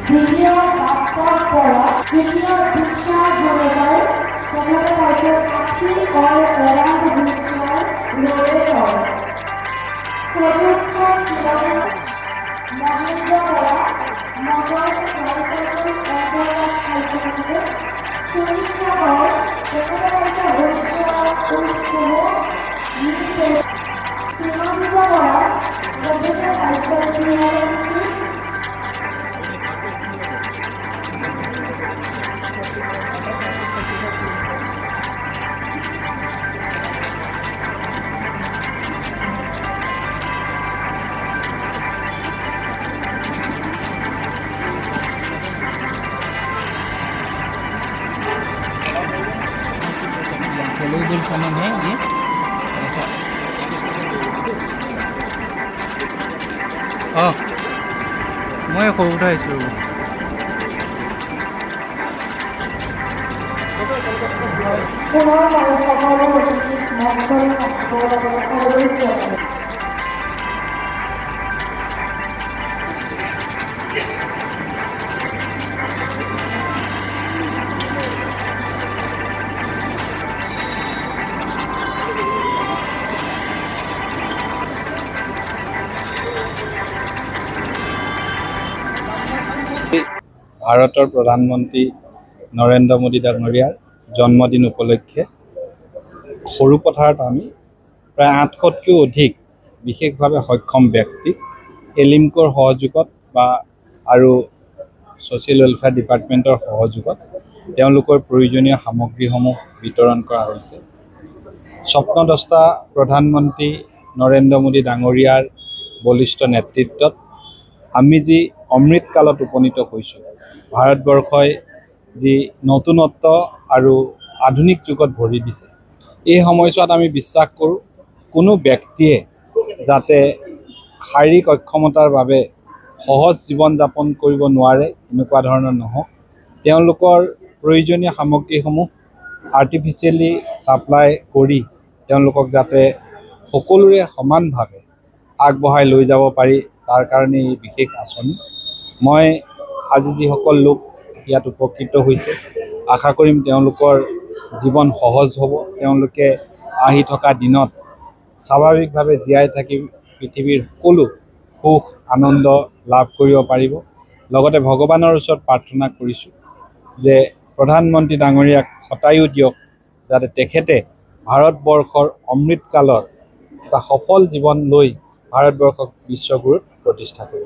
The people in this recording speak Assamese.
দ্বিতীয় বাস্তব পড়া, তৃতীয় দীক্ষা 2000, প্রথমে পাইছে সাক্ষী অল অ্যারাউন্ড হুইলচেয়ার রোডের পর। চতুর্থ মহেন্দ্র পড়া, নগর ট্রাইসাইকেল অন্তর্গত হাইস্কুলে। সুমিত্রা কর, প্রথমে পাইছে হুইলচেয়ার সহ সীমান্ত পড়া, রবীন্দ্র হাইস্কুল। Volleyball सामान है ये ऐसा। मैं खो उठाइছো ভাৰতৰ প্ৰধানমন্ত্ৰী নৰেন্দ্ৰ মোদী ডাঙৰীয়াৰ জন্মদিন উপলক্ষে সৰুপথাৰত আমি প্ৰায় 800তকৈও অধিক বিশেষভাৱে সক্ষম ব্যক্তিক এলিমকোৰ সহযোগত বা আৰু ছ'চিয়েল ৱেলফেয়াৰ ডিপাৰ্টমেণ্টৰ সহযোগত তেওঁলোকৰ প্ৰয়োজনীয় সামগ্ৰীসমূহ বিতৰণ কৰা হৈছে। স্বপ্নদ্ৰষ্টা প্ৰধানমন্ত্ৰী নৰেন্দ্ৰ মোদী ডাঙৰীয়াৰ বলিষ্ঠ নেতৃত্বত আমি যি অমৃতকালত উপনীত হৈছোঁ, ভাৰতবৰ্ষই যি নতুনত্ব আৰু আধুনিক যুগত ভৰি দিছে, এই সময়ছোৱাত আমি বিশ্বাস কৰোঁ কোনো ব্যক্তিয়ে যাতে শাৰীৰিক অক্ষমতাৰ বাবে সহজ জীৱন যাপন কৰিব নোৱাৰে এনেকুৱা ধৰণৰ নহওক। তেওঁলোকৰ প্ৰয়োজনীয় সামগ্ৰীসমূহ আৰ্টিফিচিয়েলি ছাপ্লাই কৰি তেওঁলোকক যাতে সকলোৰে সমানভাৱে আগবঢ়াই লৈ যাব পাৰি, তাৰ কাৰণে এই বিশেষ আঁচনি। মই আজি যিসকল লোক ইয়াত উপকৃত হৈছে, আশা কৰিম তেওঁলোকৰ জীৱন সহজ হ'ব, তেওঁলোকে আহি থকা দিনত স্বাভাৱিকভাৱে জীয়াই থাকি পৃথিৱীৰ সকলো সুখ আনন্দ লাভ কৰিব পাৰিব। লগতে ভগৱানৰ ওচৰত প্ৰাৰ্থনা কৰিছোঁ যে প্ৰধানমন্ত্ৰী ডাঙৰীয়াক শতায়ু দিয়ক, যাতে তেখেতে ভাৰতবৰ্ষৰ অমৃতকালৰ এটা সফল জীৱন লৈ ভাৰতবৰ্ষক বিশ্বগুৰুত প্ৰতিষ্ঠা কৰিব।